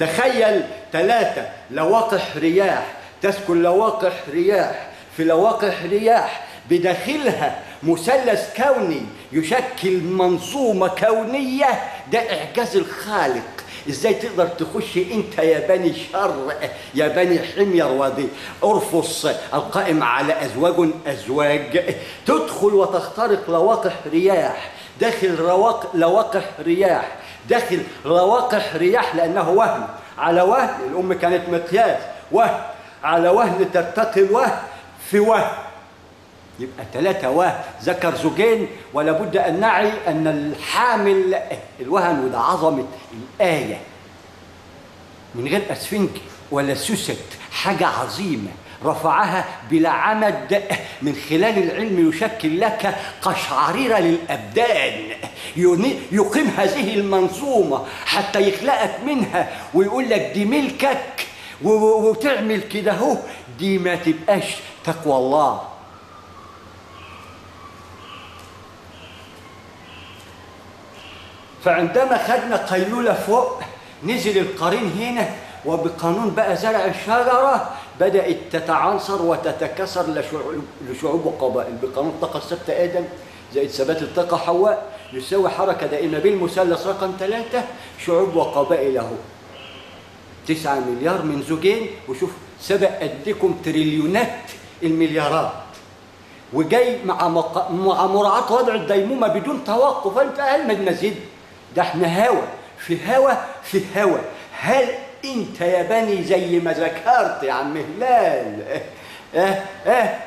تخيل 3 لواقح رياح تسكن لواقح رياح في لواقح رياح بداخلها مثلث كوني يشكل منظومة كونية. ده إعجاز الخالق. ازاي تقدر تخش انت يا بني شر يا بني حمير وادي ارفص القائم على ازواج تدخل وتخترق لواقح رياح داخل لواقح رياح داخل لواقح رياح، لانه وهم على وهم. الام كانت مقياس، وهم على وهن ترتقي الوهم في وهم. يبقى 3 وهم ذكر زوجين، ولا بد ان نعي ان الحامل الوهن. وده عظمه الايه من غير اسفنج ولا سوست، حاجه عظيمه رفعها بلا عمد من خلال العلم يشكل لك قشعريره للابدان، يقيم هذه المنظومه حتى يخلقك منها ويقول لك دي ملكك وتعمل كده اهو. دي ما تبقاش تقوى الله. فعندما خدنا قيلولة فوق نزل القرين هنا، وبقانون بقى زرع الشجرة بدأت تتعنصر وتتكسر لشعوب وقبائل. بقانون الطاقة الثابتة آدم زائد ثبات الطاقة حواء يساوي حركة دائمة بالمثلث رقم 3 شعوب وقبائل اهو. 9 مليار من زوجين، وشوف سبق قدكم تريليونات المليارات، وجاي مع مراعاة وضع الديمومة بدون توقف. انت اقل من المزيد ده احنا هوا في هوا في هوا. هل انت يا بني زي ما ذكرت يا عم هلال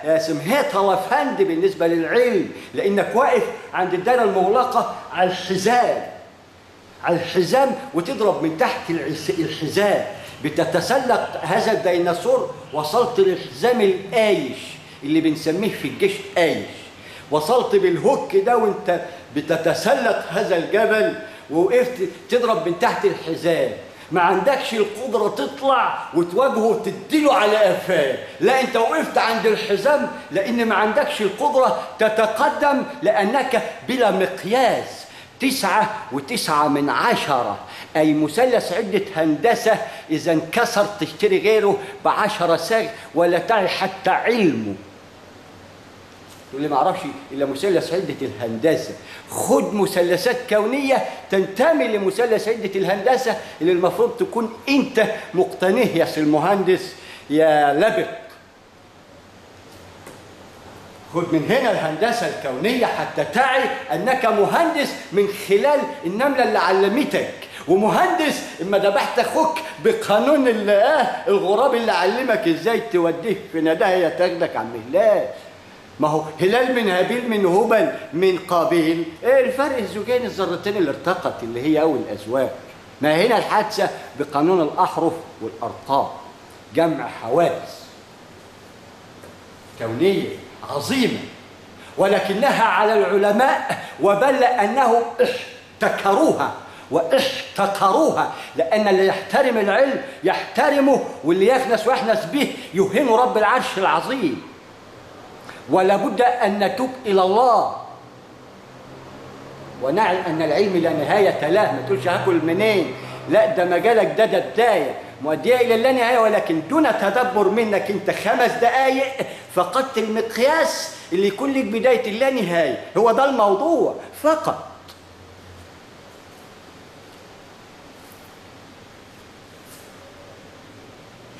يا سمهيت وفند بالنسبة للعلم، لانك واقف عند الدائرة المغلقة على الحزام وتضرب من تحت الحزام بتتسلق هذا الديناصور. وصلت للحزام الآيش اللي بنسميه في الجيش آيش. وصلت بالهوك ده وانت بتتسلق هذا الجبل ووقفت تضرب من تحت الحزام. ما عندكش القدرة تطلع وتواجهه وتديله على قفاه، لا انت وقفت عند الحزام لان ما عندكش القدرة تتقدم لانك بلا مقياس. 9.9 أي مثلث عدة هندسة إذا انكسر تشتري غيره ب10 ساغ ولا تعي حتى علمه. تقول لي ما اعرفش الا مثلث عده الهندسه. خد مثلثات كونيه تنتمي لمثلث عده الهندسه اللي المفروض تكون انت مقتنيه يا سي المهندس يا لبق. خد من هنا الهندسه الكونيه حتى تعي انك مهندس من خلال النمله اللي علمتك، ومهندس اما ذبحت اخوك بقانون الغراب اللي علمك ازاي توديه في نداهيه تاخدك عم هلال. ما هو هلال من هابيل من هبل من قابيل. ايه الفرق؟ الزوجين الذرتين اللي ارتقت اللي هي اول الازواج. ما هنا الحادثه بقانون الاحرف والارقام، جمع حوادث كونيه عظيمه، ولكنها على العلماء وبل انهم احتكروها واحتقروها، لان اللي يحترم العلم يحترمه، واللي يخنس ويحنس به يهين رب العرش العظيم. ولا بد ان نتوب الى الله ونعلم ان العلم لا نهايه له. ما تقولش هاكل منين، لا ده مجالك ده بدايه مؤديه الى اللا نهايه، ولكن دون تدبر منك انت 5 دقائق فقدت المقياس اللي يكون لك بدايه اللا نهايه. هو ده الموضوع فقط.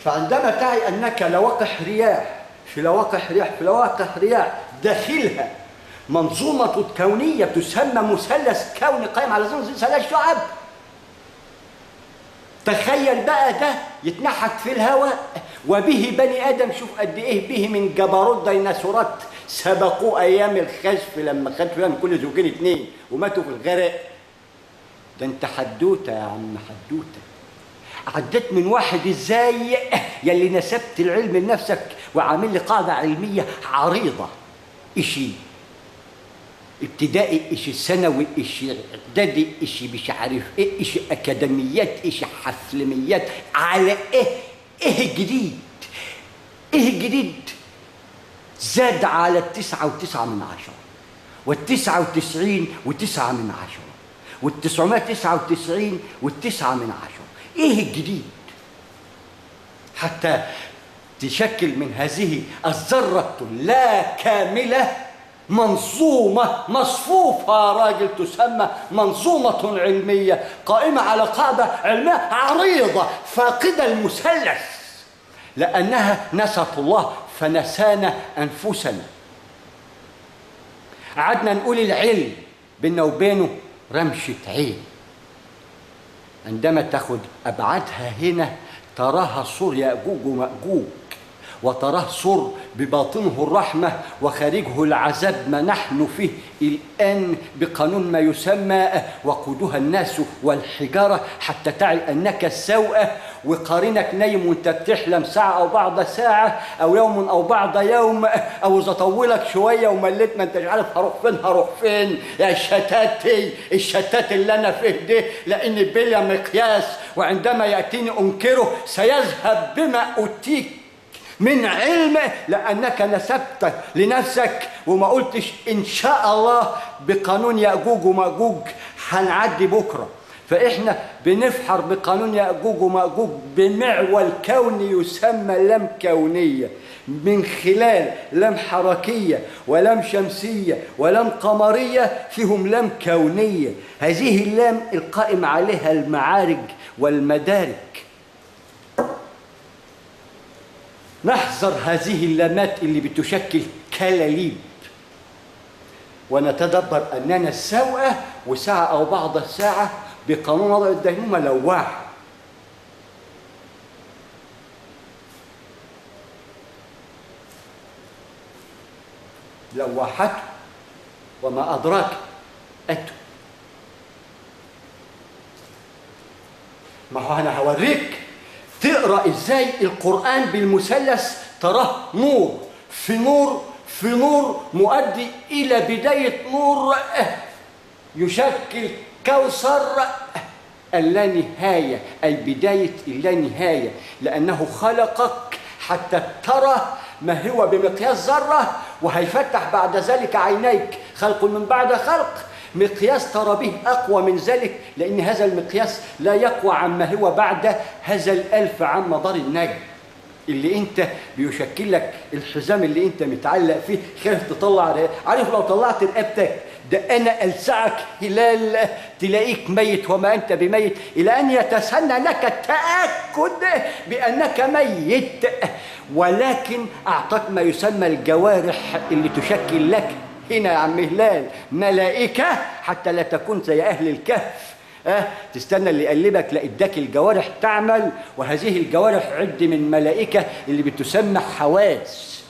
فعندما تعي انك لواقح رياح في لواقح رياح داخلها منظومة كونية تسمى مثلث كوني قائم على ثلاث شعب. تخيل بقى ده يتنحت في الهواء وبه بني آدم. شوف قد إيه به من جبروت ديناصورات سبقوا أيام الخسف لما خدوا من كل زوجين 2 وماتوا في الغرق. ده أنت حدوتة يا عم حدوتة. عديت من واحد ازاي يلي نسبت العلم لنفسك وعامل لي قاعده علميه عريضه، اشي ابتدائي، اشي ثانوي، اشي اعدادي، اشي مش عارف ايه، اشي اكاديميات، اشي حفلميات، على ايه الجديد؟ ايه الجديد؟ زاد على 9.9 و99.9 و999 و9. ايه الجديد حتى تشكل من هذه الذرة لا كاملة منظومة مصفوفة يا راجل تسمى منظومة علمية قائمة على قاعدة علمية عريضة فاقدة المثلث، لأنها نست الله فنسانا أنفسنا. قعدنا نقول العلم بيننا وبينه رمشة عين، عندما تاخد أبعادها هنا تراها سور يأجوج ومأجوج، وتراه سور بباطنه الرحمة وخارجه العذاب، ما نحن فيه الآن بقانون ما يسمى وقودها الناس والحجارة، حتى تعي أنك السوء وقارنك نايم وانت بتحلم ساعة أو بعض ساعة أو يوم أو بعض يوم، أو إذا طولك شوية ومليت ما انتش عارف هروح فين يا شتاتي الشتات اللي أنا فيه ده، لأن بلا مقياس، وعندما يأتيني أنكره سيذهب بما أوتيك من علم، لأنك نسبت لنفسك وما قلتش إن شاء الله بقانون يأجوج ومأجوج هنعدي بكرة. فإحنا بنفحر بقانون يأجوج ومأجوج بمعول كوني يسمى لم كونية، من خلال لم حركية ولم شمسية ولم قمرية فيهم لم كونية. هذه اللام القائم عليها المعارج والمدارك. نحذر هذه اللامات اللي بتشكل كلاليب، ونتدبر أننا السوءة وساعة أو بعض الساعة بقانون وضع الدينونة لواحة. لواحته وما أدراك أتو. ما هو أنا هوريك تقرأ إزاي القرآن بالمثلث تراه نور في نور في نور مؤدي إلى بداية نور يشكل كوثر اللانهاية، أي بداية اللانهاية، لأنه خلقك حتى ترى ما هو بمقياس ذرة، وهيفتح بعد ذلك عينيك خلق من بعد خلق مقياس ترى به أقوى من ذلك، لأن هذا المقياس لا يقوى عما هو بعد هذا الألف عن مدار النجم اللي انت بيشكل لك الحزام اللي انت متعلق فيه، خايف تطلع. عارف لو طلعت رقبتك ده انا السعك هلال تلاقيك ميت وما انت بميت، الى ان يتسنى لك التاكد بانك ميت، ولكن اعطاك ما يسمى الجوارح اللي تشكل لك هنا يا عم هلال ملائكه، حتى لا تكون زي اهل الكهف تستنى اللي يقلبك، لا اداك الجوارح تعمل، وهذه الجوارح عد من ملائكه اللي بتسمى حواس،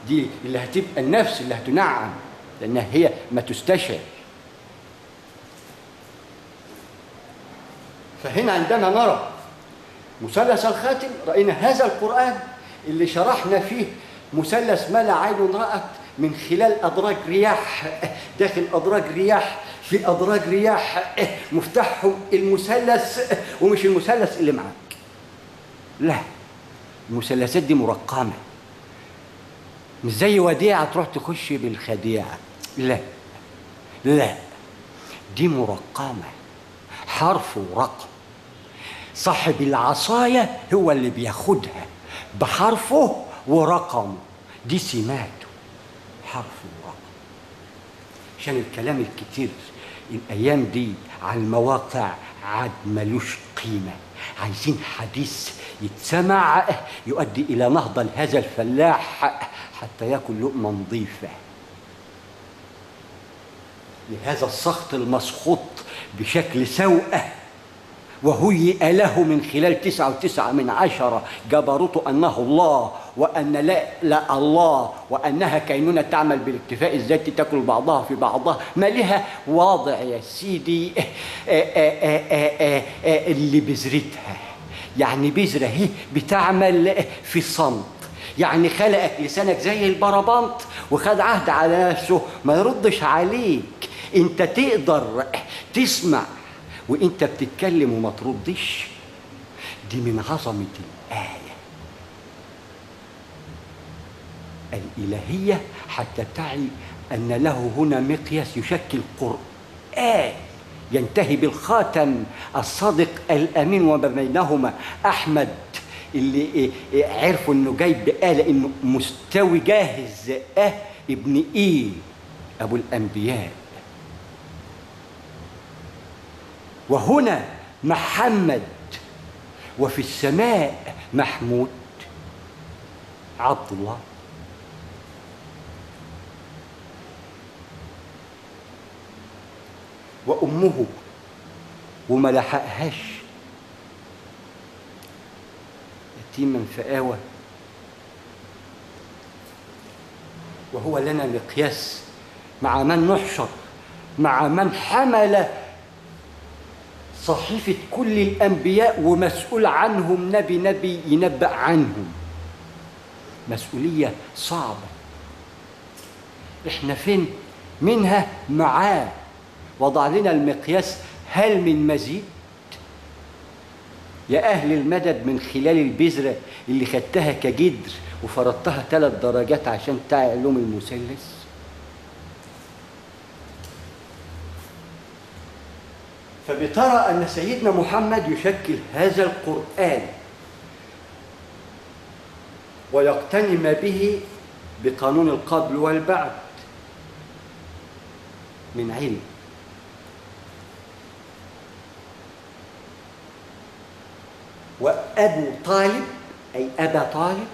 دي اللي هتبقى النفس اللي هتنعم لانها هي ما تستشعر. فهنا عندما نرى مثلث الخاتم راينا هذا القران اللي شرحنا فيه مثلث ما لا عين رأت من خلال أدراج رياح، داخل أدراج رياح في أدراج رياح مفتاحهم المثلث، ومش المثلث اللي معاك، لا، المثلثات دي مرقمة، مش زي وديعة تروح تخش بالخديعة، لا لا، دي مرقمة حرف ورقم، صاحب العصاية هو اللي بياخدها بحرفه ورقمه، دي سماته حرف ورقم. عشان الكلام الكتير الأيام دي على المواقع عاد ملوش قيمة، عايزين حديث يتسمع يؤدي إلى نهضة لهذا الفلاح حتى يأكل لقمة نظيفة. لهذا السخط المسخوط بشكل سوء وهيئ له من خلال 9.9 جبروت أنه الله، وأن لا الله، وأنها كينونة تعمل بالاكتفاء الذاتي تأكل بعضها في بعضها، ما لها واضع يا سيدي اللي بذرتها، يعني بذرة هي بتعمل في صمت، يعني خلقك لسانك زي البربنط وخد عهد على نفسه ما يردش عليك، انت تقدر تسمع وانت بتتكلم وما تردش، دي من عظمة الآية الإلهية، حتى تعي أن له هنا مقياس يشكل قرآن ينتهي بالخاتم الصادق الأمين، وما بينهما أحمد اللي عرفوا إنه جاي بآلة، إنه مستوي جاهز، ابن إيه أبو الأنبياء. وهنا محمد، وفي السماء محمود عبد الله. وأمه وما لحقهاش يتيما فآوى. وهو لنا مقياس مع من نحشر، مع من حمل صحيفة كل الأنبياء ومسؤول عنهم، نبي ينبأ عنهم. مسؤولية صعبة. احنا فين منها؟ معاه. وضع لنا المقياس، هل من مزيد؟ يا أهل المدد، من خلال البذرة اللي خدتها كجدر وفرضتها 3 درجات عشان تعلم المثلث. فبترى أن سيدنا محمد يشكل هذا القرآن ويقتني ما به بقانون القبل والبعد من علم. وأبو طالب أي أبا طالب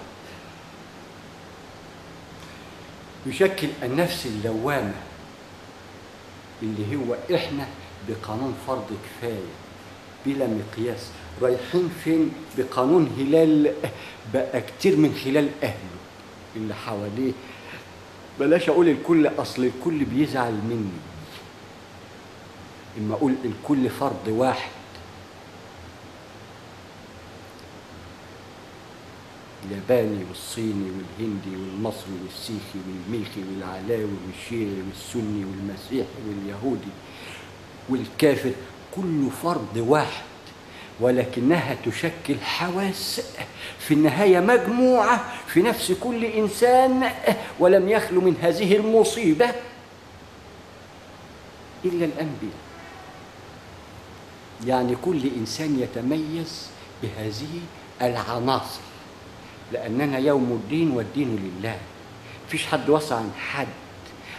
يشكل النفس اللوامة اللي هو إحنا بقانون فرض كفاية بلا مقياس. رايحين فين؟ بقانون هلال بقى كتير من خلال أهله اللي حواليه. بلاش أقول الكل، أصل الكل بيزعل مني. إما أقول الكل فرد واحد، الياباني والصيني والهندي والمصري والسيخي والميخي والعلاوي والشيعي والسني والمسيحي واليهودي والكافر، كل فرد واحد، ولكنها تشكل حواس في النهاية مجموعة في نفس كل إنسان، ولم يخلو من هذه المصيبة إلا الأنبياء. يعني كل إنسان يتميز بهذه العناصر، لأننا يوم الدين والدين لله. مفيش حد وصى عن حد.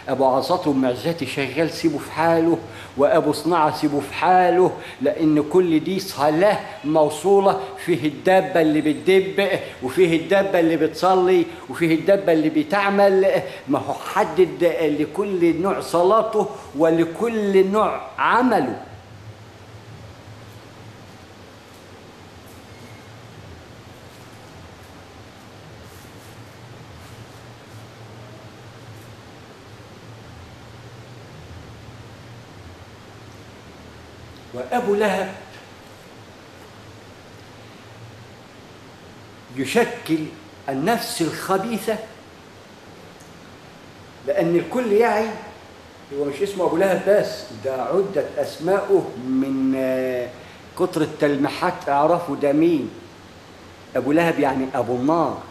أبو عصاته ومعزتي شغال سيبه في حاله، وأبو صناعة سيبه في حاله، لأن كل دي صلاة موصولة. فيه الدابة اللي بتدب، وفيه الدابة اللي بتصلي، وفيه الدابة اللي بتعمل. ما هو حدد لكل نوع صلاته ولكل نوع عمله. وأبو لهب يشكل النفس الخبيثة، لأن الكل يعي هو مش اسمه أبو لهب بس، ده عدة أسماؤه من كتر التلميحات أعرفوا ده مين. أبو لهب يعني أبو النار،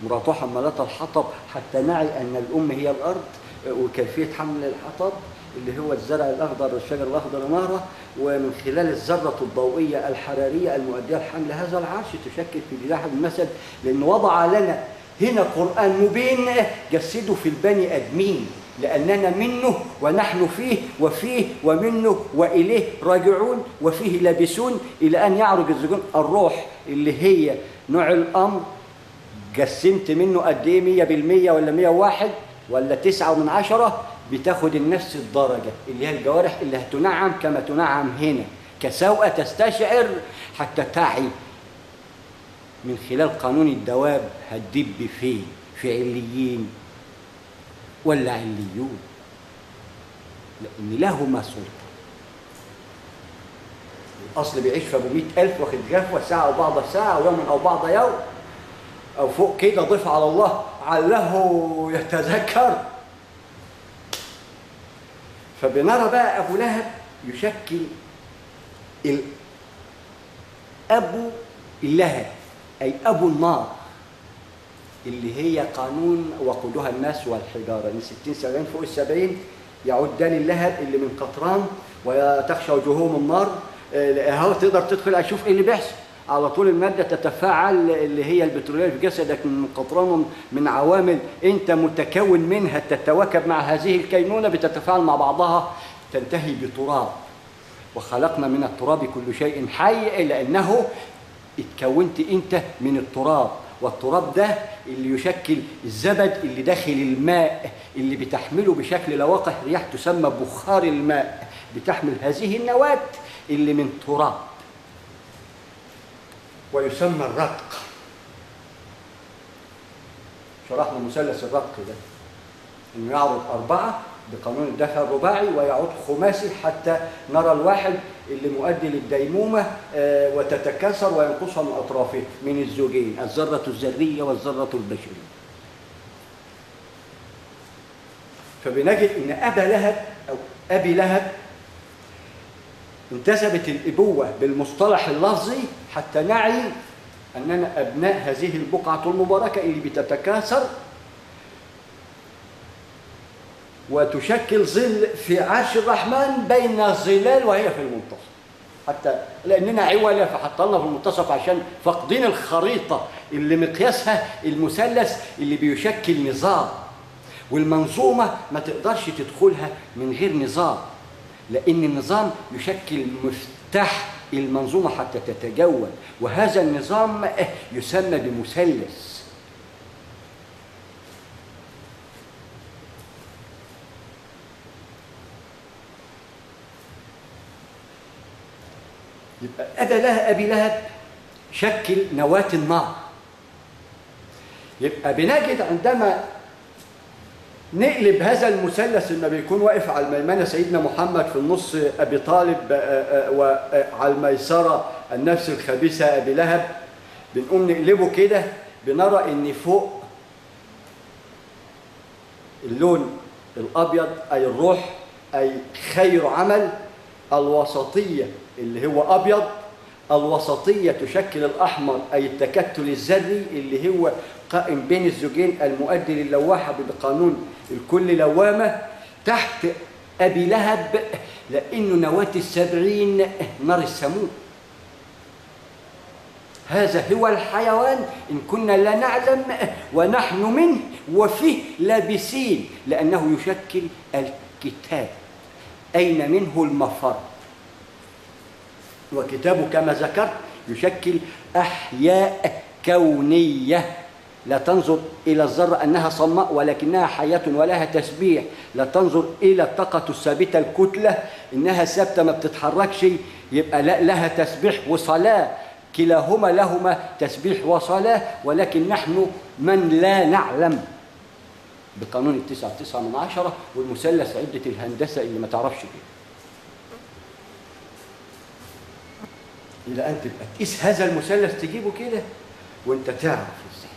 مراته حمالة الحطب، حتى نعي أن الأم هي الأرض، وكيفية حمل الحطب اللي هو الزرع الأخضر، الشجر الأخضر نهره، ومن خلال الذرة الضوئية الحرارية المؤدية لحمل هذا العرش تشكل في جناح المثل. لأن وضع لنا هنا قرآن مبين جسده في البني آدمين، لأننا منه ونحن فيه، وفيه ومنه وإليه راجعون، وفيه لابسون إلى أن يعرج الزجون. الروح اللي هي نوع الأمر قسمت منه قد إيه؟ 100% ولا 101 ولا 9 من 10؟ بتاخد النفس الدرجة اللي هي الجوارح اللي هتنعم كما تنعم هنا، كسوءة تستشعر حتى تعي من خلال قانون الدواب هتدب فين؟ في عليين ولا عليون، لأن لهما سلطة. الأصل بيعيش في أبو 100,000 واخد جفوة ساعة أو بعض ساعة أو يوم أو بعض يوم أو فوق كده، ضيف على الله عله يتذكر. فبنرى بقى أبو لهب يشكل أبو اللهب أي أبو النار، اللي هي قانون وقودها الناس والحجارة، من 60 70 فوق 70 يعود ده للهب اللي من قطران وتخشى وجوههم النار. هو تقدر تدخل اشوف ايه اللي بيحصل على طول. الماده تتفاعل اللي هي البتروليه في جسدك من قطران من عوامل انت متكون منها تتواكب مع هذه الكينونه، بتتفاعل مع بعضها تنتهي بتراب. وخلقنا من التراب كل شيء حي، لانه اتكونت انت من التراب، والتراب ده اللي يشكل الزبد اللي داخل الماء اللي بتحمله بشكل لواقح رياح تسمى بخار الماء، بتحمل هذه النواة اللي من تراب ويسمى الرتق. شرحنا مثلث الرتق ده انه يعرض 4 بقانون الدفع الرباعي ويعود خماسي حتى نرى الواحد اللي مؤدي للديمومة وتتكاثر وينقصها من أطرافه من الزوجين، الذرة الذرية والذرة البشرية. فبنجد إن أبي لهب انتسبت الإبوة بالمصطلح اللفظي حتى نعي أننا أبناء هذه البقعة المباركة اللي بتتكاثر وتشكل ظل في عرش الرحمن بين الظلال وهي في المنتصف، حتى لأننا عولة فحطلنا في المنتصف عشان فاقدين الخريطة اللي مقياسها المثلث اللي بيشكل نظام، والمنظومة ما تقدرش تدخلها من غير نظام، لأن النظام يشكل مفتاح المنظومة حتى تتجول، وهذا النظام يسمى بمثلث. يبقى أبي لهب شكل نواة النار. يبقى بنجد عندما نقلب هذا المثلث لما بيكون واقف على الميمنة سيدنا محمد، في النص أبي طالب، وعلى الميسرة النفس الخبيثة أبي لهب، بنقوم نقلبه كده بنرى إن فوق اللون الأبيض أي الروح أي خير عمل، الوسطية اللي هو أبيض، الوسطية تشكل الأحمر أي التكتل الذري اللي هو قائم بين الزوجين المؤدي للواحة بقانون الكل لوامة. تحت أبي لهب لأنه نواة 70 نار السموم، هذا هو الحيوان إن كنا لا نعلم ونحن منه وفيه لابسين، لأنه يشكل الكتاب أين منه المفر، وكتابه كما ذكرت يشكل أحياء كونية، لا تنظر إلى الذرة أنها صماء ولكنها حياة ولها تسبيح، لا تنظر إلى الطاقة الثابتة الكتلة إنها ثابتة ما بتتحركش، يبقى لا لها تسبيح وصلاة، كلاهما لهما تسبيح وصلاة، ولكن نحن من لا نعلم بقانون 9.9 والمثلث عدة الهندسة اللي ما تعرفش كده. إلى أن تبقى تقيس هذا المثلث تجيبه كده وأنت تعرف إزاي.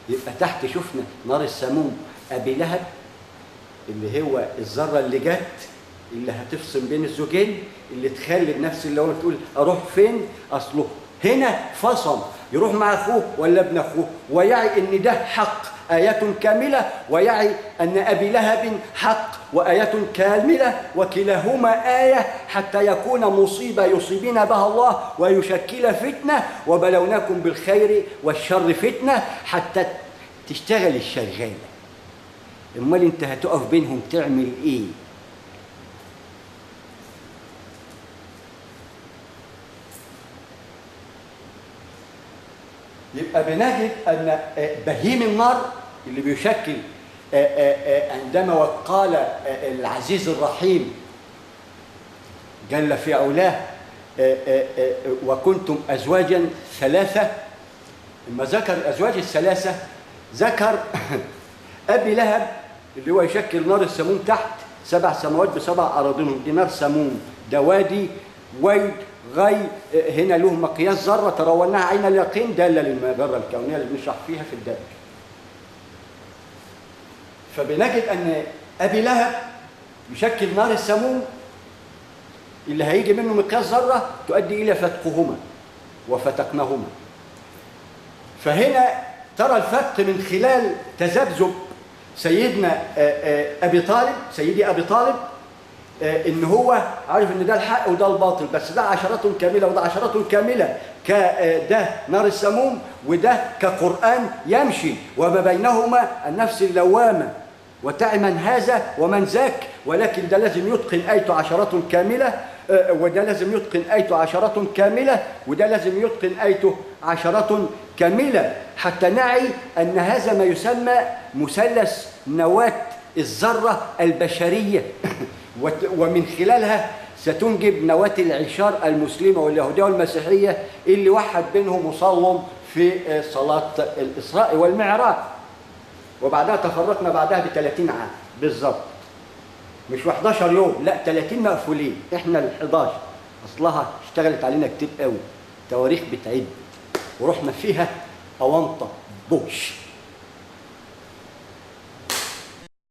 يبقى تحت شفنا نار السموم أبي لهب اللي هو الذرة اللي جت اللي هتفصل بين الزوجين، اللي تخلي النفس اللي هو تقول أروح فين، أصله هنا فصل يروح مع أخوه ولا ابن أخوه، ويعي إن ده حق آيات كاملة، ويعي أن أبي لهب حق وآيات كاملة، وكلاهما آية حتى يكون مصيبة يصيبين بها الله ويشكل فتنة، وبلوناكم بالخير والشر فتنة، حتى تشتغل الشغالة. امال انت هتقف بينهم تعمل ايه؟ يبقى بنجد أن بهيم النار اللي بيشكل عندما وقال العزيز الرحيم جل في علاه وكنتم أزواجا ثلاثة، لما ذكر الأزواج الثلاثة ذكر أبي لهب اللي هو يشكل نار السموم تحت 7 سماوات ب7 أراضينهم، دي نار سموم، ده وادي ويد غي، هنا له مقياس ذرة ترونها عين اليقين دالة للمجرة الكونية اللي بنشرح فيها في الدرس. فبنجد أن أبي لهب يشكل نار السموم اللي هيجي منه مقياس ذرة تؤدي إلى فتقهما وفتقناهما. فهنا ترى الفتق من خلال تذبذب سيدنا ابي طالب، سيدي ابي طالب، ان هو عارف ان ده الحق وده الباطل، بس ده عشرات كامله وده عشرات كامله، ده نار السموم وده كقرآن يمشي، وما بينهما النفس اللوامه وتعي من هذا ومن ذاك، ولكن ده لازم يتقن آيته عشرات كامله، وده لازم يتقن آيته عشرات كامله، وده لازم يتقن آيته عشرات كامله، حتى نعي ان هذا ما يسمى مثلث نواه الذره البشريه ومن خلالها ستنجب نواة العشار المسلمة واليهودية والمسيحية اللي وحد بينهم وصلهم في صلاة الإسراء والمعراج. وبعدها تفرقنا بعدها ب30 عام بالظبط، مش 11 يوم، لا 30 مقفولين، احنا ال11 اصلها اشتغلت علينا كتير قوي، تواريخ بتعد ورحنا فيها أونطة بوش.